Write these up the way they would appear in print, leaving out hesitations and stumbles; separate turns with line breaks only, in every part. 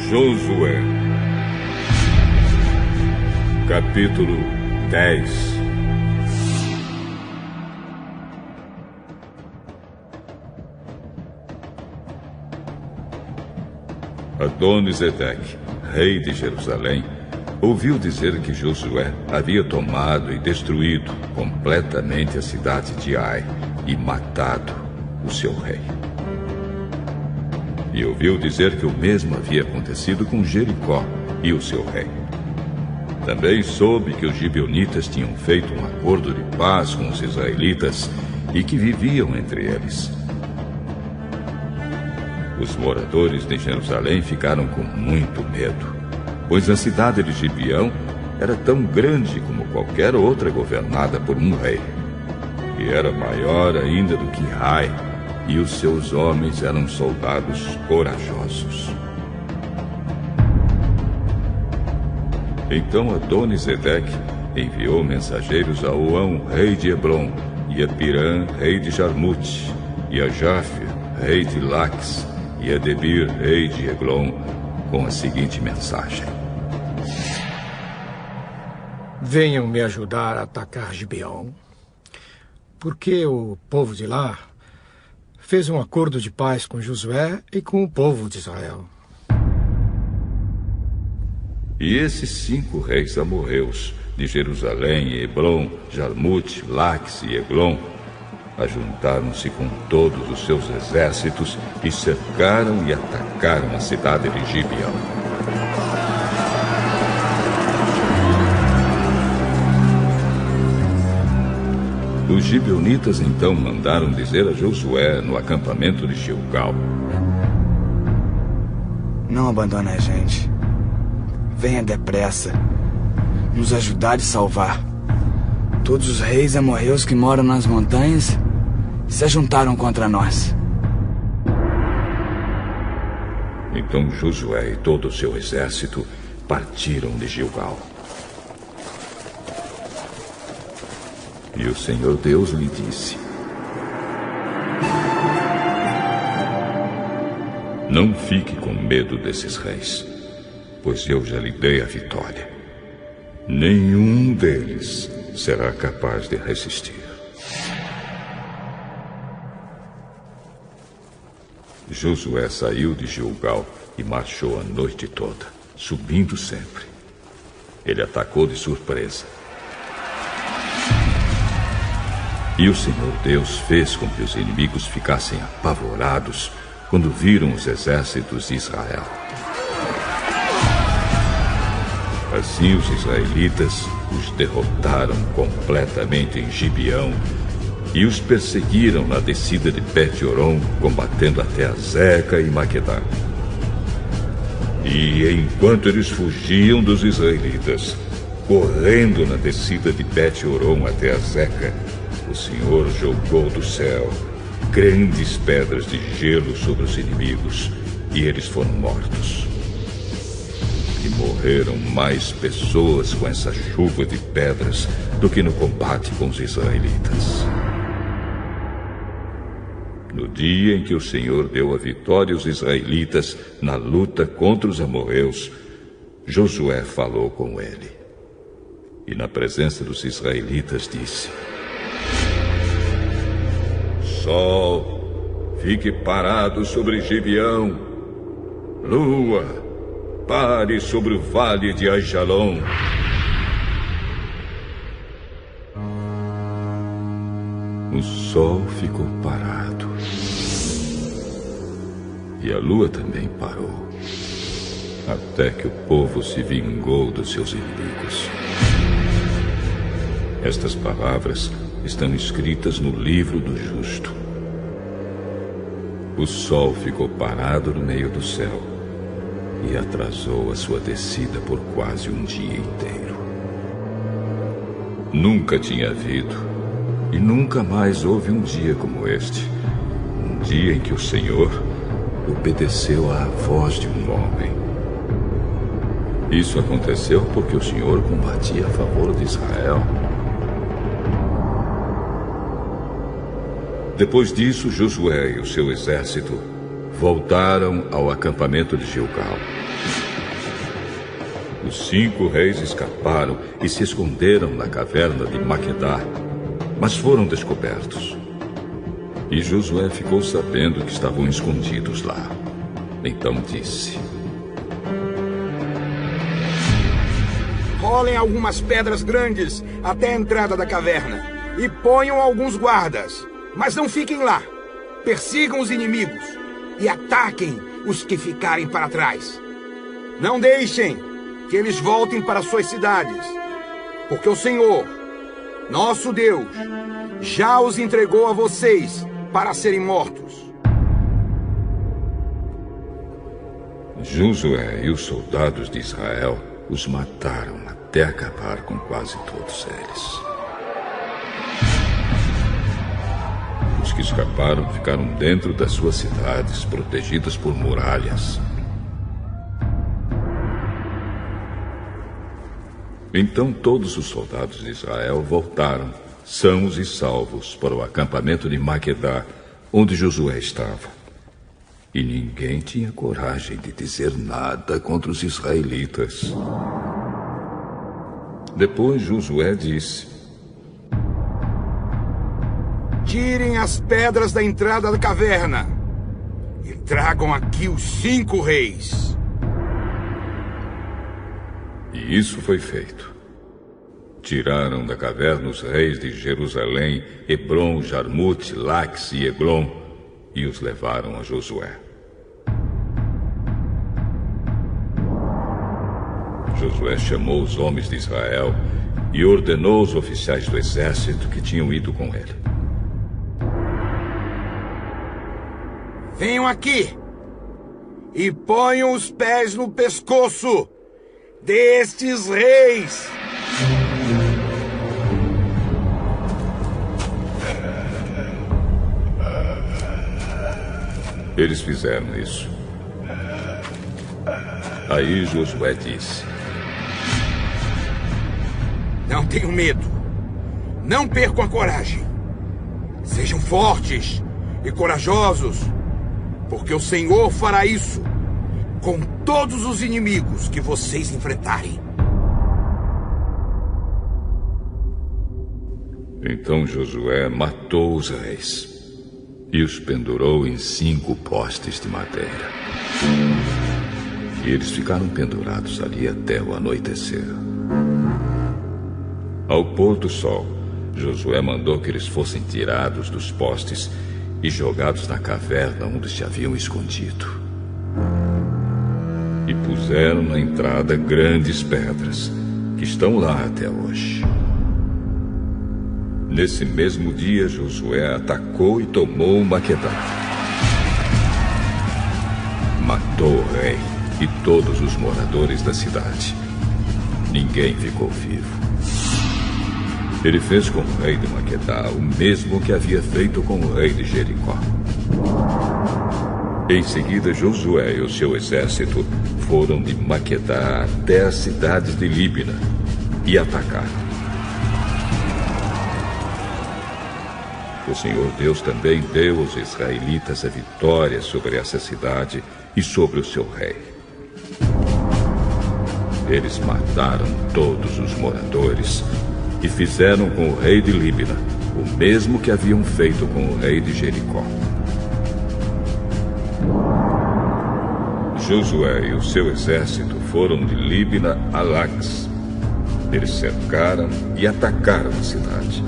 Josué, capítulo 10. Adoni-Zedeque, rei de Jerusalém, ouviu dizer que Josué havia tomado e destruído completamente a cidade de Ai e matado o seu rei. E ouviu dizer que o mesmo havia acontecido com Jericó e o seu rei. Também soube que os gibeonitas tinham feito um acordo de paz com os israelitas e que viviam entre eles. Os moradores de Jerusalém ficaram com muito medo, pois a cidade de Gibeão era tão grande como qualquer outra governada por um rei. E era maior ainda do que Ai, e os seus homens eram soldados corajosos. Então Adoni-Zedeque enviou mensageiros a Oão, rei de Hebrom, e a Pirã, rei de Jarmute, e a Jáfia, rei de Laques, e a Debir, rei de Eglon, com a seguinte mensagem:
Venham me ajudar a atacar Gibeão, porque o povo de lá fez um acordo de paz com Josué e com o povo de Israel.
E esses 5 reis amorreus de Jerusalém, Hebrom, Jarmute, Laques e Eglon ajuntaram-se com todos os seus exércitos e cercaram e atacaram a cidade de Gibeão. Os gibeonitas então mandaram dizer a Josué no acampamento de Gilgal:
Não abandone a gente. Venha depressa nos ajudar e salvar. Todos os reis amorreus que moram nas montanhas se ajuntaram contra nós.
Então Josué e todo o seu exército partiram de Gilgal. E o Senhor Deus lhe disse: Não fique com medo desses reis, pois eu já lhe dei a vitória. Nenhum deles será capaz de resistir. Josué saiu de Gilgal e marchou a noite toda, subindo sempre. Ele atacou de surpresa. E o Senhor Deus fez com que os inimigos ficassem apavorados quando viram os exércitos de Israel. Assim os israelitas os derrotaram completamente em Gibeão e os perseguiram na descida de Bet-Horon, combatendo até Azeca e Maquedá. E enquanto eles fugiam dos israelitas, correndo na descida de Bet-Horon até Azeca, o Senhor jogou do céu grandes pedras de gelo sobre os inimigos, e eles foram mortos. E morreram mais pessoas com essa chuva de pedras do que no combate com os israelitas. No dia em que o Senhor deu a vitória aos israelitas na luta contra os amorreus, Josué falou com ele. E na presença dos israelitas disse: Sol, fique parado sobre Gibeão. Lua, pare sobre o vale de Aijalon. O sol ficou parado. E a lua também parou, até que o povo se vingou dos seus inimigos. Estas palavras estão escritas no livro do justo. O sol ficou parado no meio do céu e atrasou a sua descida por quase um dia inteiro. Nunca tinha havido e nunca mais houve um dia como este, um dia em que o Senhor obedeceu à voz de um homem. Isso aconteceu porque o Senhor combatia a favor de Israel. Depois disso, Josué e o seu exército voltaram ao acampamento de Gilgal. Os 5 reis escaparam e se esconderam na caverna de Maquedá, mas foram descobertos. E Josué ficou sabendo que estavam escondidos lá. Então disse:
rolem algumas pedras grandes até a entrada da caverna e ponham alguns guardas, mas não fiquem lá. Persigam os inimigos e ataquem os que ficarem para trás. Não deixem que eles voltem para suas cidades, porque o Senhor, nosso Deus, já os entregou a vocês para serem mortos.
Josué e os soldados de Israel os mataram até acabar com quase todos eles. Os que escaparam ficaram dentro das suas cidades, protegidas por muralhas. Então todos os soldados de Israel voltaram, sãos e salvos, para o acampamento de Maquedá, onde Josué estava. E ninguém tinha coragem de dizer nada contra os israelitas. Depois Josué disse:
tirem as pedras da entrada da caverna e tragam aqui os 5 reis.
E isso foi feito. Tiraram da caverna os reis de Jerusalém, Hebrom, Jarmute, Lax e Eglon, e os levaram a Josué. Josué chamou os homens de Israel e ordenou aos oficiais do exército que tinham ido com ele:
venham aqui e ponham os pés no pescoço destes reis.
Eles fizeram isso. Aí Josué disse:
não tenham medo. Não percam a coragem. Sejam fortes e corajosos, porque o Senhor fará isso com todos os inimigos que vocês enfrentarem.
Então Josué matou os reis e os pendurou em 5 postes de madeira. E eles ficaram pendurados ali até o anoitecer. Ao pôr do sol, Josué mandou que eles fossem tirados dos postes e jogados na caverna onde se haviam escondido. E puseram na entrada grandes pedras, que estão lá até hoje. Nesse mesmo dia, Josué atacou e tomou Maquedá. Matou o rei e todos os moradores da cidade. Ninguém ficou vivo. Ele fez com o rei de Maquedá o mesmo que havia feito com o rei de Jericó. Em seguida, Josué e o seu exército foram de Maquedá até as cidades de Líbina e atacaram. O Senhor Deus também deu aos israelitas a vitória sobre essa cidade e sobre o seu rei. Eles mataram todos os moradores e fizeram com o rei de Líbina o mesmo que haviam feito com o rei de Jericó. Josué e o seu exército foram de Líbina a Lax. Eles cercaram e atacaram a cidade.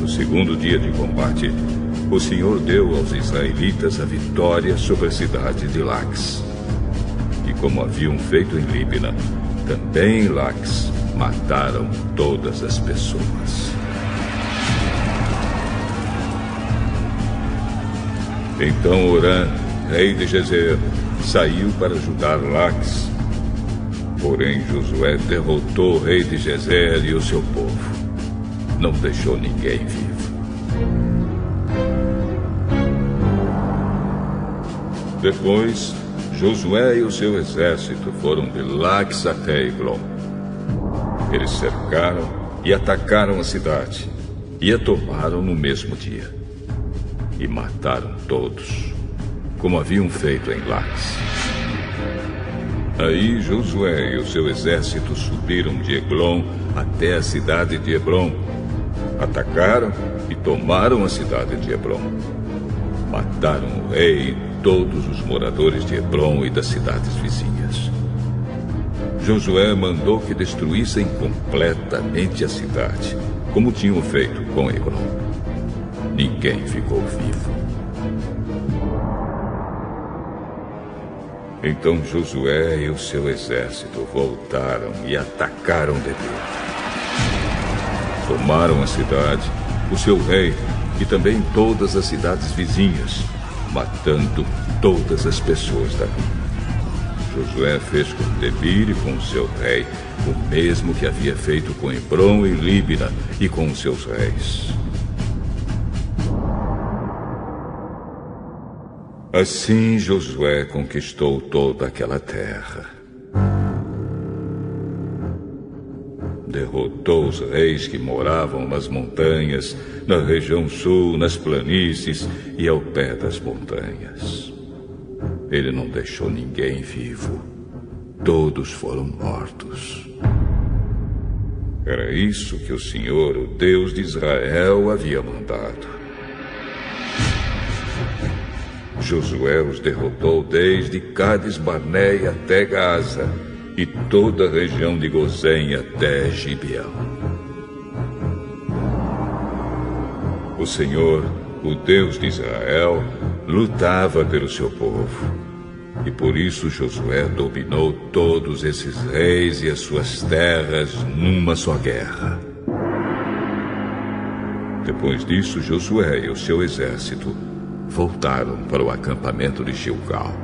No segundo dia de combate, o Senhor deu aos israelitas a vitória sobre a cidade de Lax. E como haviam feito em Líbina, também em Lax mataram todas as pessoas. Então Orã, rei de Gezer, saiu para ajudar Lax. Porém Josué derrotou o rei de Gezer e o seu povo. Não deixou ninguém vivo. Depois, Josué e o seu exército foram de Lax até Eglon. Eles cercaram e atacaram a cidade, e a tomaram no mesmo dia. E mataram todos, como haviam feito em Lax. Aí Josué e o seu exército subiram de Eglon até a cidade de Hebrom. Atacaram e tomaram a cidade de Hebrom. Mataram o rei e todos os moradores de Hebrom e das cidades vizinhas. Josué mandou que destruíssem completamente a cidade, como tinham feito com Eglon. Ninguém ficou vivo. Então Josué e o seu exército voltaram e atacaram Debir. Tomaram a cidade, o seu rei e também todas as cidades vizinhas, matando todas as pessoas dali. Josué fez com Debir e com o seu rei o mesmo que havia feito com Hebrom e Líbina e com os seus reis. Assim Josué conquistou toda aquela terra. Derrotou os reis que moravam nas montanhas, na região sul, nas planícies e ao pé das montanhas. Ele não deixou ninguém vivo. Todos foram mortos. Era isso que o Senhor, o Deus de Israel, havia mandado. Josué os derrotou desde Cades-Barneia até Gaza e toda a região de Gozém até Gibeão. O Senhor, o Deus de Israel, lutava pelo seu povo. E por isso Josué dominou todos esses reis e as suas terras numa só guerra. Depois disso, Josué e o seu exército voltaram para o acampamento de Gilgal.